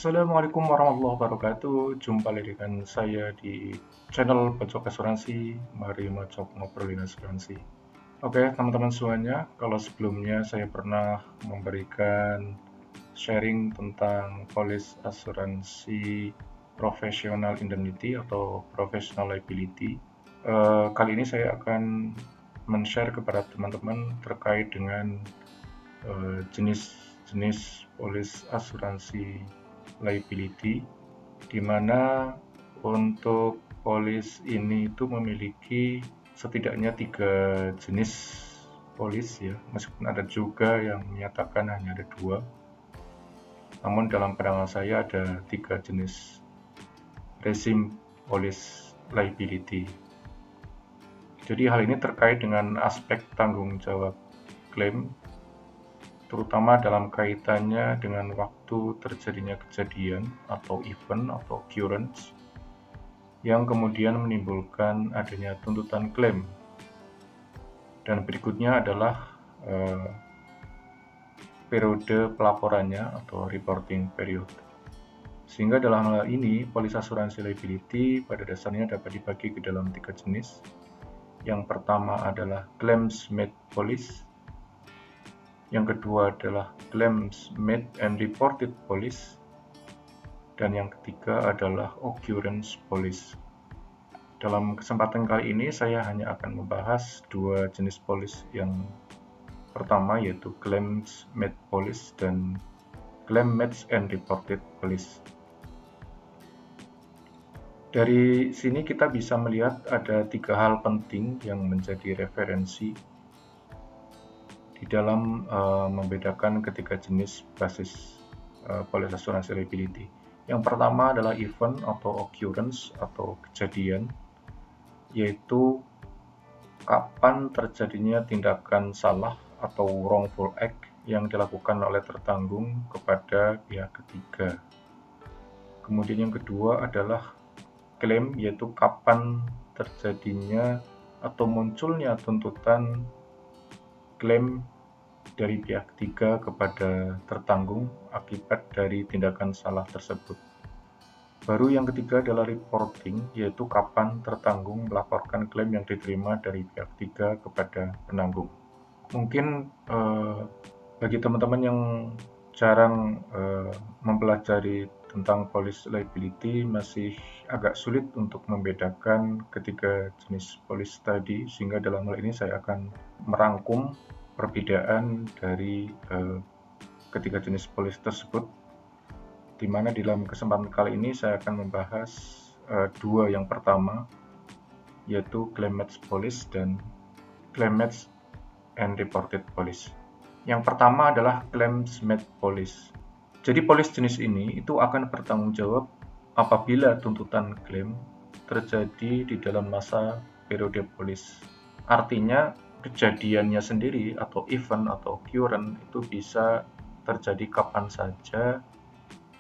Assalamualaikum warahmatullahi wabarakatuh. Jumpa lagi dengan saya di channel Pojok Asuransi. Mari Mojok ngobrolin asuransi. Oke, teman-teman semuanya, kalau sebelumnya saya pernah memberikan sharing tentang polis asuransi professional indemnity atau professional liability. Kali ini saya akan men-share kepada teman-teman terkait dengan jenis-jenis polis asuransi liability, di mana untuk polis ini itu memiliki setidaknya 3 jenis polis ya, meskipun ada juga yang menyatakan hanya ada 2. Namun dalam pandangan saya ada 3 jenis rezim polis liability. Jadi hal ini terkait dengan aspek tanggung jawab klaim, terutama dalam kaitannya dengan waktu terjadinya kejadian atau event atau occurrence yang kemudian menimbulkan adanya tuntutan klaim. Dan berikutnya adalah periode pelaporannya atau reporting period. Sehingga dalam hal ini, polis asuransi liability pada dasarnya dapat dibagi ke dalam 3 jenis. Yang pertama adalah claims made policy, yang kedua adalah claims made and reported policy, dan yang ketiga adalah occurrence policy. Dalam kesempatan kali ini saya hanya akan membahas 2 jenis polis. Yang pertama yaitu claims made policy dan claim made and reported policy. Dari sini kita bisa melihat ada 3 hal penting yang menjadi referensi di dalam membedakan ketiga jenis basis polis asuransi liability. Yang pertama adalah event atau occurrence atau kejadian, yaitu kapan terjadinya tindakan salah atau wrongful act yang dilakukan oleh tertanggung kepada pihak ketiga. Kemudian yang kedua adalah klaim, yaitu kapan terjadinya atau munculnya tuntutan klaim dari pihak ketiga kepada tertanggung akibat dari tindakan salah tersebut. Baru yang ketiga adalah reporting, yaitu kapan tertanggung melaporkan klaim yang diterima dari pihak ketiga kepada penanggung. Mungkin bagi teman-teman yang jarang mempelajari tentang polis liability masih agak sulit untuk membedakan ketiga jenis polis tadi, sehingga dalam hal ini saya akan merangkum perbedaan dari ketiga jenis polis tersebut, di mana dalam kesempatan kali ini saya akan membahas 2 yang pertama, yaitu claim made policy dan claim made and reported policy. Yang pertama adalah claims made policy. Jadi polis jenis ini itu akan bertanggung jawab apabila tuntutan klaim terjadi di dalam masa periode polis. Artinya kejadiannya sendiri atau event atau occurrence itu bisa terjadi kapan saja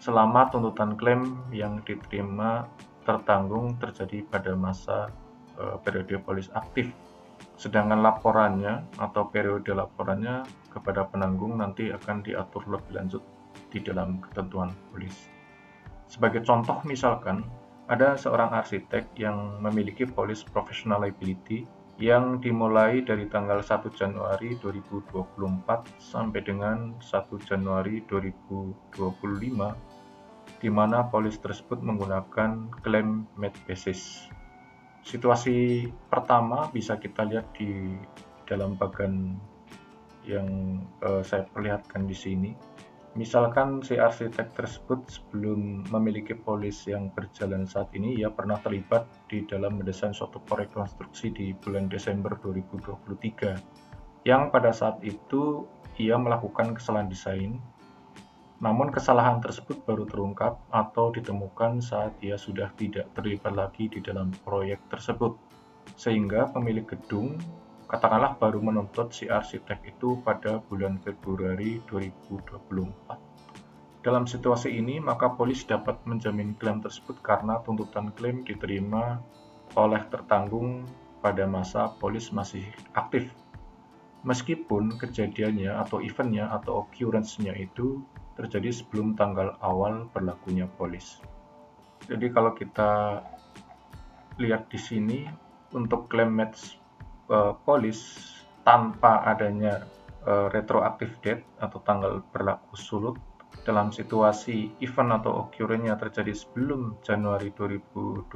selama tuntutan klaim yang diterima tertanggung terjadi pada masa periode polis aktif. Sedangkan laporannya atau periode laporannya kepada penanggung nanti akan diatur lebih lanjut di dalam ketentuan polis. Sebagai contoh, misalkan ada seorang arsitek yang memiliki polis professional liability yang dimulai dari tanggal 1 Januari 2024 sampai dengan 1 Januari 2025, di mana polis tersebut menggunakan claim made basis. Situasi pertama bisa kita lihat di dalam bagian yang saya perlihatkan di sini. Misalkan si arsitek tersebut sebelum memiliki polis yang berjalan saat ini, ia pernah terlibat di dalam mendesain suatu proyek konstruksi di bulan Desember 2023, yang pada saat itu ia melakukan kesalahan desain. Namun kesalahan tersebut baru terungkap atau ditemukan saat ia sudah tidak terlibat lagi di dalam proyek tersebut, sehingga pemilik gedung katakanlah baru menuntut si arsitek itu pada bulan Februari 2024. Dalam situasi ini, maka polis dapat menjamin klaim tersebut karena tuntutan klaim diterima oleh tertanggung pada masa polis masih aktif. Meskipun kejadiannya atau eventnya atau occurrence-nya itu terjadi sebelum tanggal awal berlakunya polis. Jadi kalau kita lihat di sini untuk klaim match polis tanpa adanya retroactive date atau tanggal berlaku surut dalam situasi event atau occurrence-nya terjadi sebelum Januari 2024,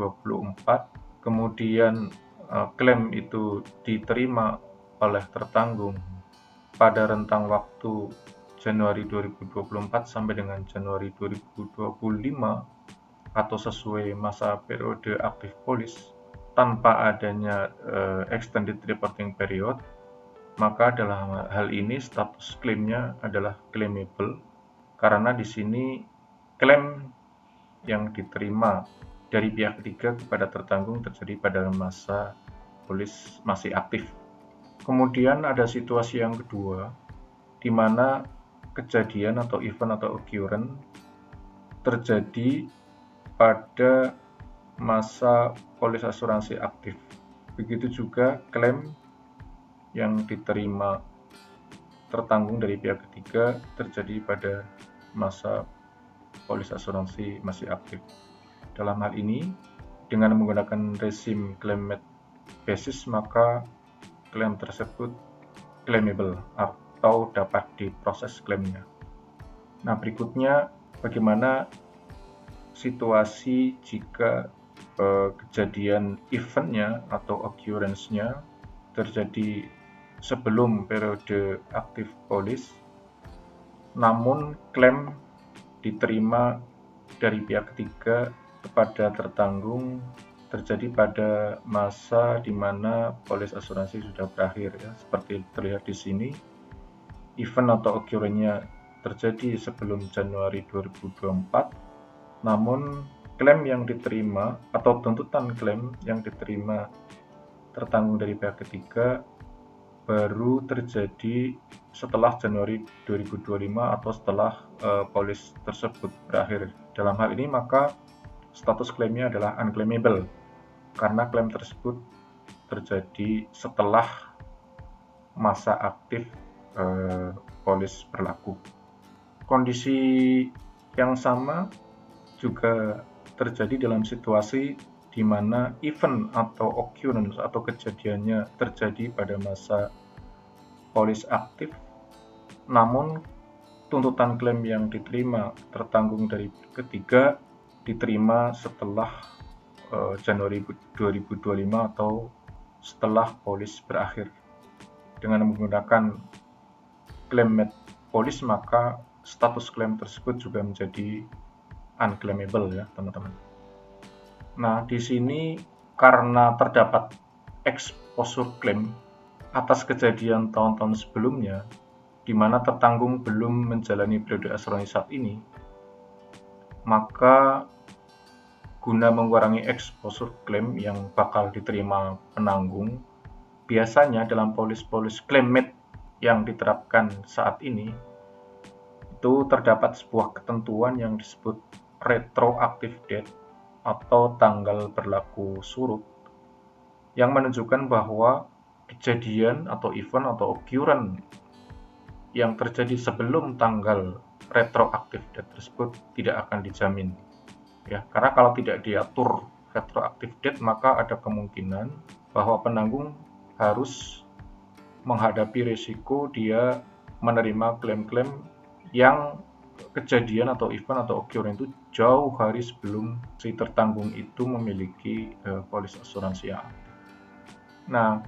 kemudian klaim itu diterima oleh tertanggung pada rentang waktu Januari 2024 sampai dengan Januari 2025 atau sesuai masa periode aktif polis tanpa adanya extended reporting period, maka dalam hal ini status klaimnya adalah claimable karena di sini klaim yang diterima dari pihak ketiga kepada tertanggung terjadi pada masa polis masih aktif. Kemudian ada situasi yang kedua, di mana kejadian atau event atau occurrence terjadi pada masa polis asuransi aktif. Begitu juga klaim yang diterima tertanggung dari pihak ketiga terjadi pada masa polis asuransi masih aktif. Dalam hal ini, dengan menggunakan rezim claim made basis, maka klaim tersebut claimable atau dapat diproses klaimnya. Nah, berikutnya bagaimana situasi jika kejadian eventnya atau occurrence-nya terjadi sebelum periode aktif polis, namun klaim diterima dari pihak ketiga kepada tertanggung terjadi pada masa di mana polis asuransi sudah berakhir, ya. Seperti terlihat di sini, event atau occurrence-nya terjadi sebelum Januari 2024, namun klaim yang diterima atau tuntutan klaim yang diterima tertanggung dari pihak ketiga baru terjadi setelah Januari 2025 atau setelah polis tersebut berakhir. Dalam hal ini maka status klaimnya adalah unclaimable karena klaim tersebut terjadi setelah masa aktif polis berlaku. Kondisi yang sama juga terjadi dalam situasi di mana event atau occurrence atau kejadiannya terjadi pada masa polis aktif, namun tuntutan klaim yang diterima tertanggung dari ketiga diterima setelah Januari 2025 atau setelah polis berakhir. Dengan menggunakan claim made polis, maka status klaim tersebut juga menjadi unclaimable, ya teman-teman. Nah, di sini karena terdapat exposure claim atas kejadian tahun-tahun sebelumnya di mana tertanggung belum menjalani periode asuransi saat ini, maka guna mengurangi exposure claim yang bakal diterima penanggung, biasanya dalam polis-polis claim made yang diterapkan saat ini itu terdapat sebuah ketentuan yang disebut retroactive date atau tanggal berlaku surut yang menunjukkan bahwa kejadian atau event atau occurrence yang terjadi sebelum tanggal retroactive date tersebut tidak akan dijamin, ya, karena kalau tidak diatur retroactive date maka ada kemungkinan bahwa penanggung harus menghadapi risiko dia menerima klaim-klaim yang kejadian atau event atau occurrence itu jauh hari sebelum si tertanggung itu memiliki polis asuransi yang aktif. Nah,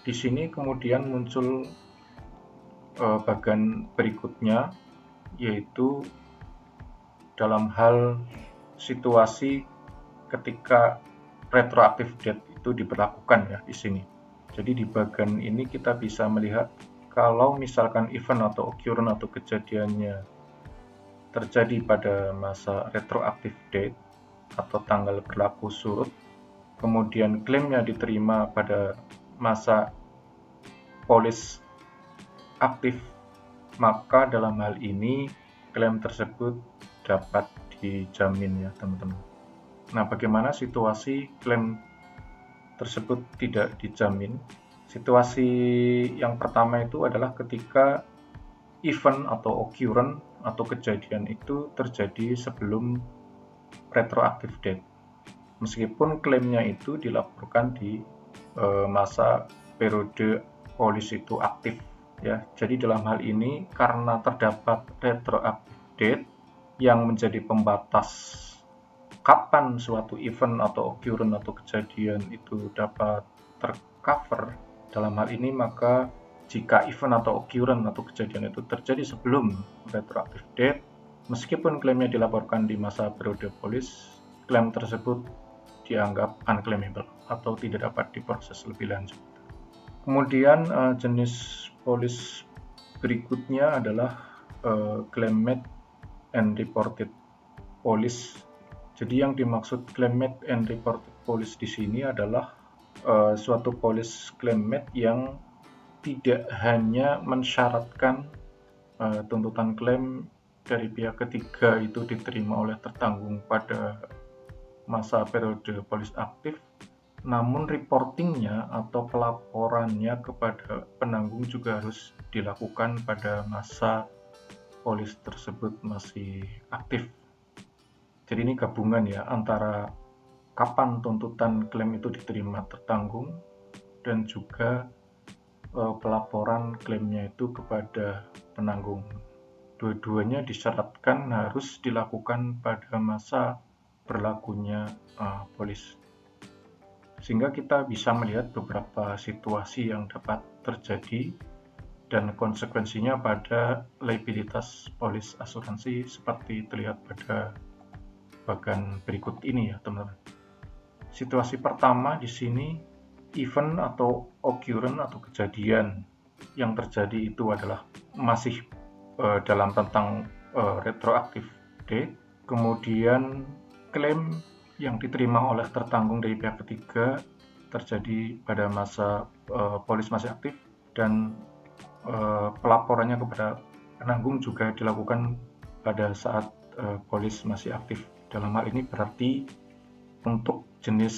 di sini kemudian muncul bagian berikutnya, yaitu dalam hal situasi ketika retroactive date itu diberlakukan, ya, di sini. Jadi di bagian ini kita bisa melihat kalau misalkan event atau occurrence atau kejadiannya terjadi pada masa retroactive date atau tanggal berlaku surut, kemudian klaimnya diterima pada masa polis aktif, maka dalam hal ini klaim tersebut dapat dijamin, ya teman-teman. Nah, bagaimana situasi klaim tersebut tidak dijamin? Situasi yang pertama itu adalah ketika event atau occurrence atau kejadian itu terjadi sebelum retroactive date. Meskipun klaimnya itu dilaporkan di masa periode polis itu aktif ya. Jadi dalam hal ini karena terdapat retroactive date yang menjadi pembatas kapan suatu event atau occurrence atau kejadian itu dapat tercover dalam hal ini, maka jika event atau occurrence atau kejadian itu terjadi sebelum retroactive date, meskipun klaimnya dilaporkan di masa periode polis, klaim tersebut dianggap unclaimable atau tidak dapat diproses lebih lanjut. Kemudian jenis polis berikutnya adalah claim made and reported police. Jadi yang dimaksud claim made and reported police di sini adalah suatu polis claim made yang tidak hanya mensyaratkan tuntutan klaim dari pihak ketiga itu diterima oleh tertanggung pada masa periode polis aktif, namun reportingnya atau pelaporannya kepada penanggung juga harus dilakukan pada masa polis tersebut masih aktif. Jadi ini gabungan ya antara kapan tuntutan klaim itu diterima tertanggung dan juga pelaporan klaimnya itu kepada penanggung. Dua-duanya disyaratkan harus dilakukan pada masa berlakunya polis. Sehingga kita bisa melihat beberapa situasi yang dapat terjadi dan konsekuensinya pada liabilitas polis asuransi seperti terlihat pada bagian berikut ini ya teman-teman. Situasi pertama di sini, event atau occurrence atau kejadian yang terjadi itu adalah masih dalam rentang retroactive date, kemudian klaim yang diterima oleh tertanggung dari pihak ketiga terjadi pada masa polis masih aktif, dan pelaporannya kepada penanggung juga dilakukan pada saat polis masih aktif. Dalam hal ini berarti untuk jenis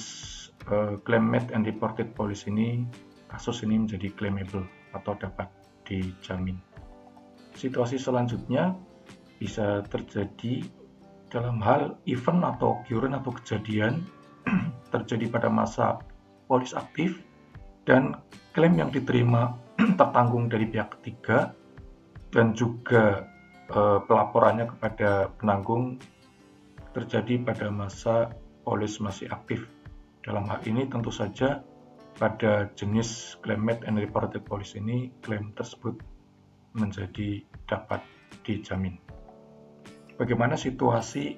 claim made and reported police ini, kasus ini menjadi claimable atau dapat dijamin. Situasi selanjutnya bisa terjadi dalam hal event atau occurrence atau kejadian terjadi pada masa polis aktif dan klaim yang diterima tertanggung dari pihak ketiga dan juga pelaporannya kepada penanggung terjadi pada masa polis masih aktif. Dalam hal ini tentu saja pada jenis claim made and reported police ini klaim tersebut menjadi dapat dijamin. Bagaimana situasi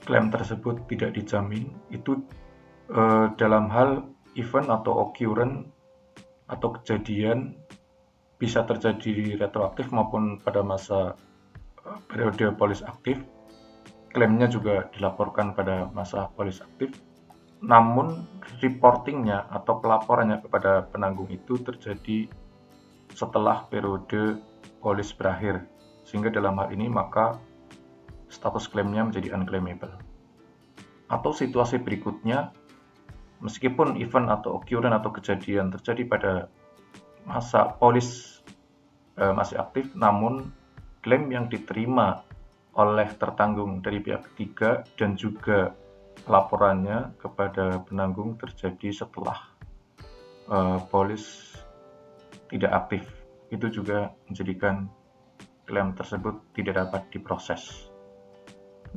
klaim tersebut tidak dijamin? Itu dalam hal event atau occurrence atau kejadian bisa terjadi retroaktif maupun pada masa periode polis aktif. Klaimnya juga dilaporkan pada masa polis aktif, namun reportingnya atau pelaporannya kepada penanggung itu terjadi setelah periode polis berakhir, sehingga dalam hal ini maka status klaimnya menjadi unclaimable. Atau situasi berikutnya, meskipun event atau occurrence atau kejadian terjadi pada masa polis masih aktif, namun klaim yang diterima oleh tertanggung dari pihak ketiga dan juga laporannya kepada penanggung terjadi setelah polis tidak aktif. Itu juga menjadikan klaim tersebut tidak dapat diproses.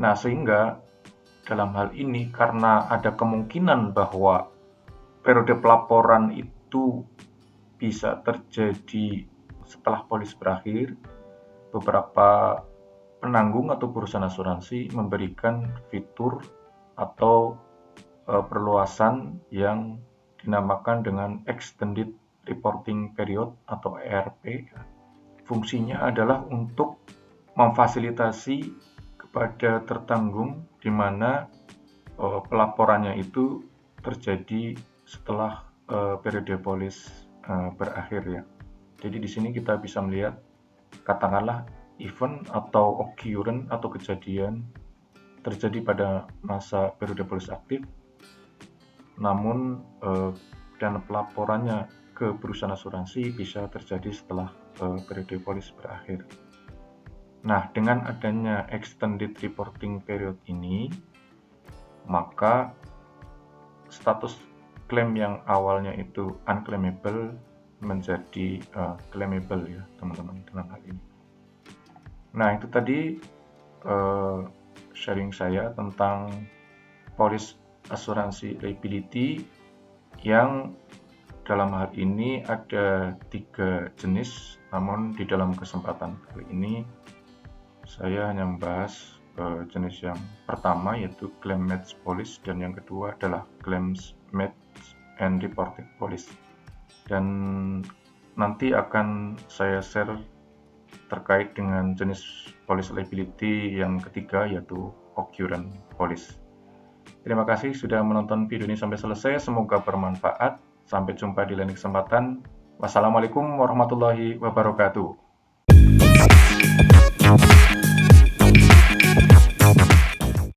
Nah, sehingga dalam hal ini karena ada kemungkinan bahwa periode pelaporan itu bisa terjadi setelah polis berakhir, beberapa penanggung atau perusahaan asuransi memberikan fitur atau perluasan yang dinamakan dengan Extended Reporting Period atau ERP. Fungsinya adalah untuk memfasilitasi kepada tertanggung di mana pelaporannya itu terjadi setelah periode polis berakhir ya. Jadi di sini kita bisa melihat katakanlah event atau occurrence atau kejadian terjadi pada masa periode polis aktif, namun dan pelaporannya ke perusahaan asuransi bisa terjadi setelah periode polis berakhir. Nah, dengan adanya extended reporting period ini, maka status klaim yang awalnya itu unclaimable menjadi claimable ya teman-teman dalam hal ini. Nah, itu tadi sharing saya tentang polis asuransi liability yang dalam hal ini ada 3 jenis, namun di dalam kesempatan kali ini saya hanya membahas jenis yang pertama yaitu claim match policy, dan yang kedua adalah claims match and reporting policy. Dan nanti akan saya share terkait dengan jenis policy liability yang ketiga yaitu occurrence policy. Terima kasih sudah menonton video ini sampai selesai, semoga bermanfaat. Sampai jumpa di lain kesempatan. Wassalamualaikum warahmatullahi wabarakatuh.